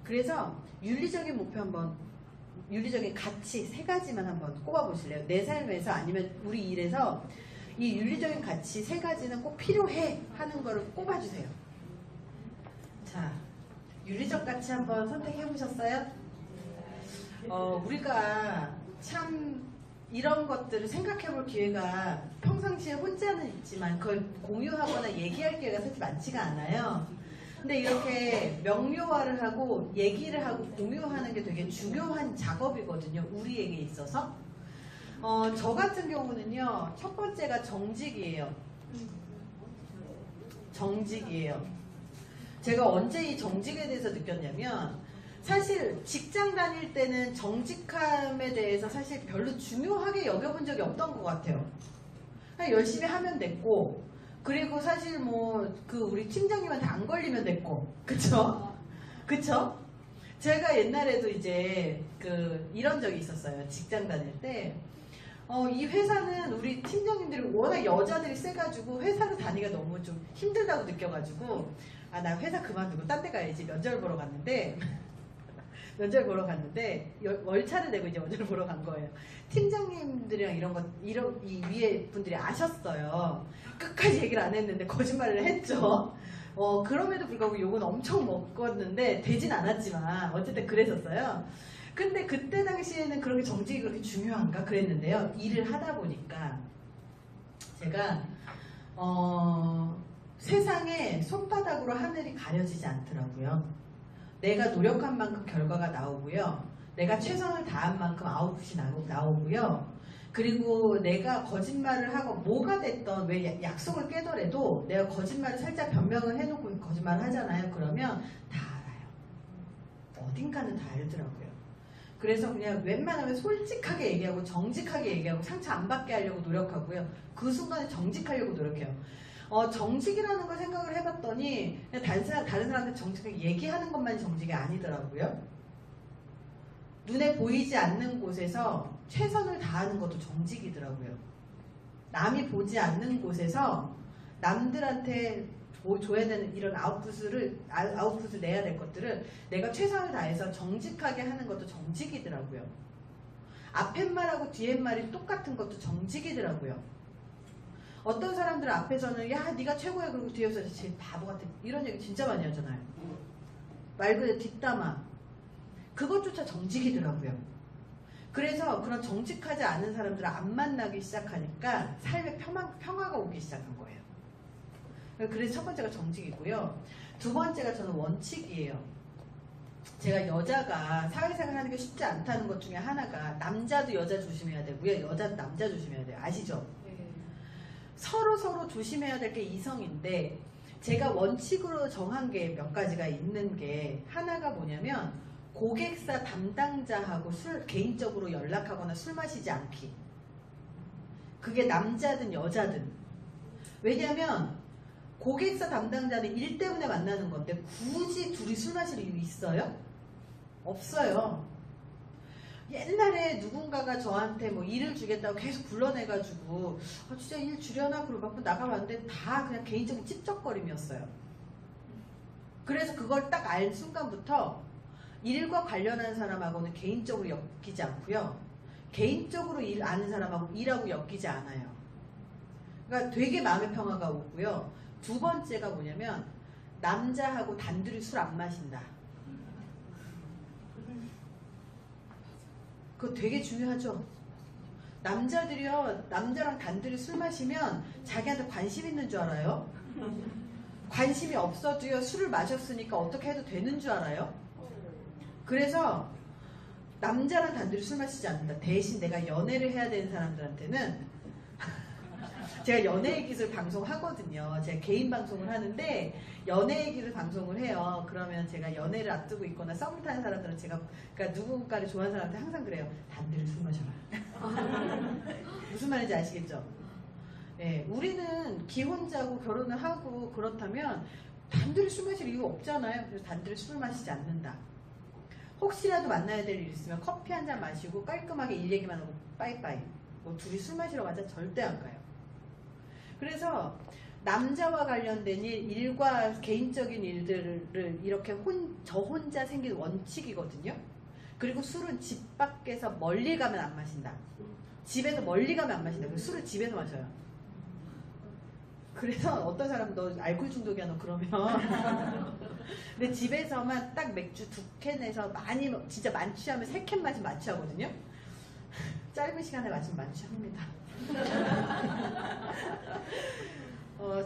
그래서 윤리적인 목표 한번, 윤리적인 가치 세 가지만 한번 꼽아보실래요? 내 삶에서 아니면 우리 일에서 이 윤리적인 가치 세 가지는 꼭 필요해 하는 거를 꼽아주세요. 자, 윤리적 가치 한번 선택해 보셨어요? 우리가 참 이런 것들을 생각해 볼 기회가 평상시에 혼자는 있지만 그걸 공유하거나 얘기할 기회가 사실 많지가 않아요. 근데 이렇게 명료화를 하고 얘기를 하고 공유하는 게 되게 중요한 작업이거든요. 우리에게 있어서. 저 같은 경우는요. 첫 번째가 정직이에요. 정직이에요. 제가 언제 이 정직에 대해서 느꼈냐면 사실 직장 다닐 때는 정직함에 대해서 사실 별로 중요하게 여겨본 적이 없던 것 같아요. 그냥 열심히 하면 됐고, 그리고 사실 뭐 그 우리 팀장님한테 안 걸리면 됐고, 그쵸? 그쵸? 제가 옛날에도 이제 이런 적이 있었어요. 직장 다닐 때. 이 회사는 우리 팀장님들이 워낙 여자들이 세가지고 회사를 다니기가 너무 좀 힘들다고 느껴가지고, 아, 나 회사 그만두고 딴 데 가야지. 면접을 보러 갔는데, 월차를 내고 이제 면접을 보러 간 거예요. 팀장님들이랑 이 위에 분들이 아셨어요. 끝까지 얘기를 안 했는데 거짓말을 했죠. 그럼에도 불구하고 욕은 엄청 먹었는데 되진 않았지만 어쨌든 그랬었어요. 근데 그때 당시에는 그렇게 정직이 그렇게 중요한가 그랬는데요. 일을 하다 보니까 제가 세상에 손바닥으로 하늘이 가려지지 않더라고요. 내가 노력한 만큼 결과가 나오고요. 내가 최선을 다한 만큼 아웃풋이 나오고요. 그리고 내가 거짓말을 하고 뭐가 됐던 왜 약속을 깨더라도 내가 거짓말을 살짝 변명을 해놓고 거짓말을 하잖아요. 그러면 다 알아요. 어딘가는 다 알더라고요. 그래서 그냥 웬만하면 솔직하게 얘기하고 정직하게 얘기하고 상처 안 받게 하려고 노력하고요. 그 순간에 정직하려고 노력해요. 정직이라는 걸 생각을 해봤더니 그냥 다른 사람한테 정직하게 얘기하는 것만이 정직이 아니더라고요. 눈에 보이지 않는 곳에서 최선을 다하는 것도 정직이더라고요. 남이 보지 않는 곳에서 남들한테 줘야 되는 이런 아웃풋을 내야 될 것들을 내가 최선을 다해서 정직하게 하는 것도 정직이더라고요. 앞에 말하고 뒤에 말이 똑같은 것도 정직이더라고요. 어떤 사람들 앞에서는 야 네가 최고야 그리고 뒤에서 제일 바보 같아 이런 얘기 진짜 많이 하잖아요. 말 그대로 뒷담화. 그것조차 정직이더라고요. 그래서 그런 정직하지 않은 사람들을 안 만나기 시작하니까 삶에 평화가 오기 시작한 거예요. 그래서 첫 번째가 정직이고요. 두 번째가 저는 원칙이에요. 제가 여자가 사회생활 하는 게 쉽지 않다는 것 중에 하나가 남자도 여자 조심해야 되고요. 여자도 남자 조심해야 돼요. 아시죠? 서로 조심해야 될 게 이성인데 제가 원칙으로 정한 게 몇 가지가 있는 게 하나가 뭐냐면 고객사 담당자하고 개인적으로 연락하거나 술 마시지 않기. 그게 남자든 여자든. 왜냐면 고객사 담당자는 일 때문에 만나는 건데 굳이 둘이 술 마실 이유 있어요? 없어요. 옛날에 누군가가 저한테 뭐 일을 주겠다고 계속 불러내가지고 진짜 일 주려나? 그러고 막 나가봤는데 다 그냥 개인적인 찝쩍거림이었어요. 그래서 그걸 딱 알 순간부터 일과 관련한 사람하고는 개인적으로 엮이지 않고요. 개인적으로 일 아는 사람하고 일하고 엮이지 않아요. 그러니까 되게 마음의 평화가 오고요. 두 번째가 뭐냐면 남자하고 단둘이 술 안 마신다. 그거 되게 중요하죠. 남자들이요, 남자랑 단둘이 술 마시면 자기한테 관심 있는 줄 알아요. 관심이 없어도요, 술을 마셨으니까 어떻게 해도 되는 줄 알아요. 그래서 남자랑 단둘이 술 마시지 않는다. 대신 내가 연애를 해야 되는 사람들한테는 제가 연애의 기술 방송하거든요. 제가 개인 방송을 하는데 연애의 기술 방송을 해요. 그러면 제가 연애를 앞두고 있거나 썸을 타는 사람들은 제가 그러니까 누군가를 좋아하는 사람한테 항상 그래요. 단둘이 술 마셔라. 무슨 말인지 아시겠죠? 네, 우리는 기혼자고 결혼을 하고 그렇다면 단둘이 술 마실 이유 없잖아요. 그래서 단둘이 술을 마시지 않는다. 혹시라도 만나야 될 일 있으면 커피 한 잔 마시고 깔끔하게 일 얘기만 하고 빠이빠이. 뭐 둘이 술 마시러 가자 절대 안 가요. 그래서 남자와 관련된 일과 개인적인 일들을 이렇게 저 혼자 생긴 원칙이거든요. 그리고 술은 집 밖에서 멀리 가면 안 마신다. 집에서 멀리 가면 안 마신다. 그리고 술을 집에서 마셔요. 그래서 어떤 사람은 너 알코올 중독이야 너 그러면. 근데 집에서만 딱 맥주 2캔에서 많이 진짜 만취하면 3캔 마시면 만취하거든요. 짧은 시간에 마시면 만취합니다.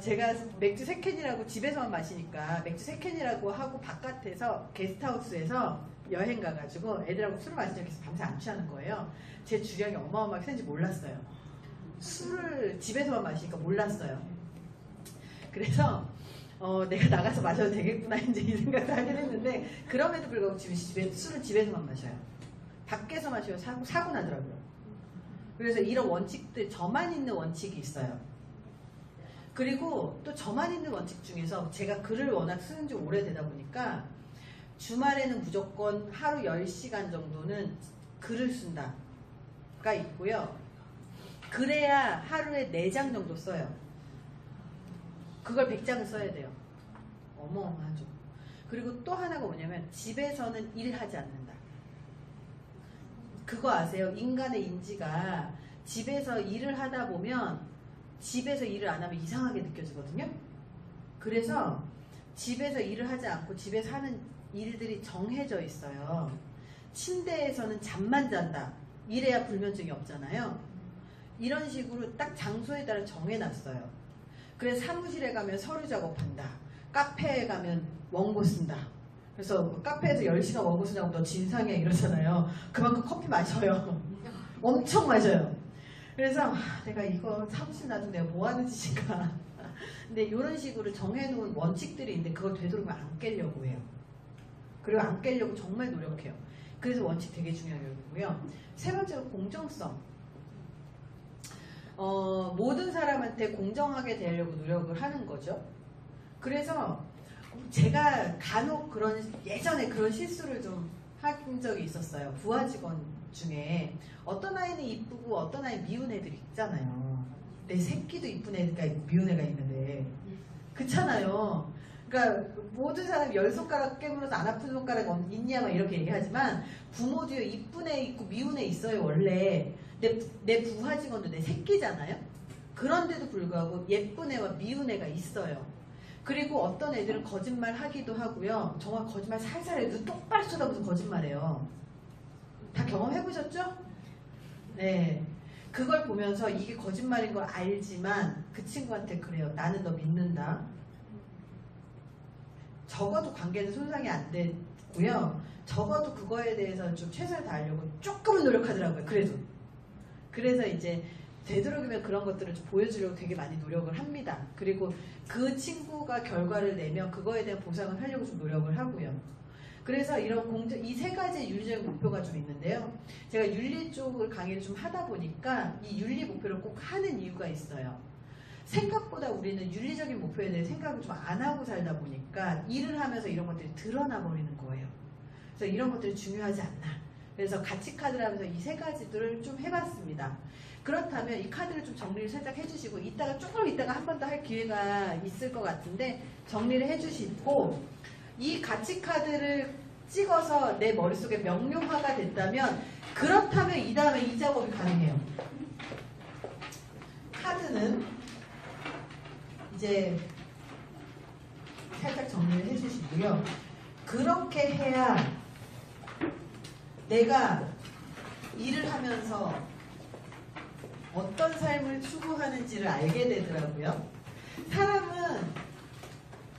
제가 맥주 3캔이라고 집에서만 마시니까 맥주 3캔이라고 하고 바깥에서 게스트하우스에서 여행 가가지고 애들하고 술을 마시자고 해서 밤새 안 취하는 거예요. 제 주량이 어마어마하게 센지 몰랐어요. 술을 집에서만 마시니까 몰랐어요. 그래서 내가 나가서 마셔도 되겠구나 이제 이 생각도 하긴 했는데 그럼에도 불구하고 술은 집에서만 마셔요. 밖에서 마시면 사고 나더라고요. 그래서 이런 원칙들 저만 있는 원칙이 있어요. 그리고 또 저만 있는 원칙 중에서 제가 글을 워낙 쓰는 지 오래되다 보니까 주말에는 무조건 하루 10시간 정도는 글을 쓴다가 있고요. 그래야 하루에 4장 정도 써요. 그걸 100장을 써야 돼요. 어마어마하죠. 그리고 또 하나가 뭐냐면 집에서는 일하지 않는다. 그거 아세요? 인간의 인지가 집에서 일을 하다 보면 집에서 일을 안 하면 이상하게 느껴지거든요. 그래서 집에서 일을 하지 않고 집에서 하는 일들이 정해져 있어요. 침대에서는 잠만 잔다. 이래야 불면증이 없잖아요. 이런 식으로 딱 장소에 따라 정해놨어요. 그래서 사무실에 가면 서류 작업한다. 카페에 가면 원고 쓴다. 그래서 카페에서 10시간 원고 쓰냐고 너 진상이야 이러잖아요. 그만큼 커피 마셔요. 엄청 마셔요. 그래서 내가 이거 사무실 놔두고 내가 뭐 하는 짓인가. 근데 이런 식으로 정해놓은 원칙들이 있는데 그걸 되도록이면 안 깨려고 해요. 그리고 안 깨려고 정말 노력해요. 그래서 원칙 되게 중요하고요. 세 번째로 공정성. 모든 사람한테 공정하게 되려고 노력을 하는 거죠. 그래서 제가 간혹 예전에 그런 실수를 좀 한 적이 있었어요. 부하 직원 중에 어떤 아이는 이쁘고 어떤 아이는 미운 애들이 있잖아요. 내 새끼도 이쁜 애가 있고 미운 애가 있는데 그렇잖아요. 그러니까 모든 사람이 10손가락 깨물어서 안 아픈 손가락 있냐 막 이렇게 얘기하지만 부모도요 이쁜 애 있고 미운 애 있어요 원래. 내 부하 직원도 내 새끼잖아요. 그런데도 불구하고 예쁜 애와 미운 애가 있어요. 그리고 어떤 애들은 거짓말 하기도 하고요. 정말 거짓말 살살 해요. 눈 똑바로 쳐다보면서 거짓말해요. 다 경험해보셨죠? 네. 그걸 보면서 이게 거짓말인 걸 알지만 그 친구한테 그래요. 나는 너 믿는다. 적어도 관계는 손상이 안 됐고요. 적어도 그거에 대해서 좀 최선을 다하려고 조금은 노력하더라고요. 그래서 이제 되도록이면 그런 것들을 좀 보여주려고 되게 많이 노력을 합니다. 그리고 그 친구가 결과를 내면 그거에 대한 보상을 하려고 좀 노력을 하고요. 그래서 이 세 가지의 윤리적인 목표가 좀 있는데요. 제가 윤리 쪽을 강의를 좀 하다 보니까 이 윤리 목표를 꼭 하는 이유가 있어요. 생각보다 우리는 윤리적인 목표에 대해 생각을 좀 안 하고 살다 보니까 일을 하면서 이런 것들이 드러나 버리는 거예요. 그래서 이런 것들이 중요하지 않나. 그래서 가치 카드를 하면서 이 세 가지들을 좀 해봤습니다. 그렇다면 이 카드를 좀 정리를 살짝 해주시고 조금 이따가 한 번 더 할 기회가 있을 것 같은데 정리를 해주시고 이 가치 카드를 찍어서 내 머릿속에 명료화가 됐다면 그렇다면 이 다음에 이 작업이 가능해요. 카드는 이제 살짝 정리를 해주시고요. 그렇게 해야 내가 일을 하면서 어떤 삶을 추구하는지를 알게 되더라고요. 사람은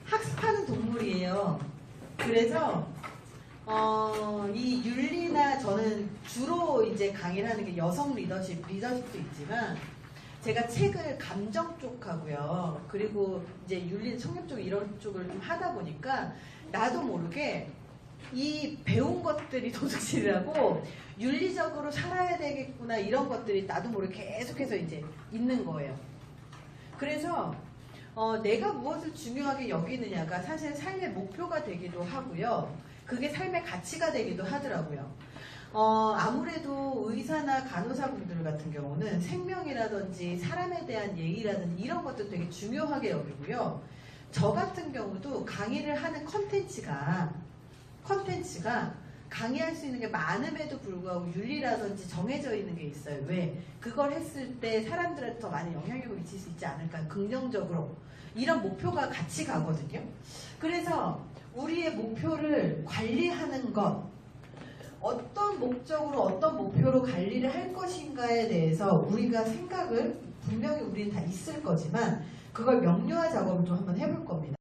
학습하는 동물이에요. 그래서 이 윤리나 저는 주로 이제 강의를 하는 게 여성 리더십도 있지만 제가 책을 감정 쪽하고요. 그리고 이제 윤리, 청렴 쪽 이런 쪽을 좀 하다 보니까 나도 모르게 이 배운 것들이 도둑질이라고 윤리적으로 살아야 되겠구나 이런 것들이 나도 모르게 계속해서 이제 있는 거예요. 그래서 내가 무엇을 중요하게 여기느냐가 사실 삶의 목표가 되기도 하고요. 그게 삶의 가치가 되기도 하더라고요. 아무래도 의사나 간호사분들 같은 경우는 생명이라든지 사람에 대한 예의라든지 이런 것도 되게 중요하게 여기고요. 저 같은 경우도 강의를 하는 컨텐츠가 강의할 수 있는 게 많음에도 불구하고 윤리라든지 정해져 있는 게 있어요. 왜? 그걸 했을 때 사람들한테 더 많은 영향력을 미칠 수 있지 않을까, 긍정적으로. 이런 목표가 같이 가거든요. 그래서 우리의 목표를 관리하는 것, 어떤 목적으로 어떤 목표로 관리를 할 것인가에 대해서 우리가 생각을 분명히 우리는 다 있을 거지만 그걸 명료화 작업을 좀 한번 해볼 겁니다.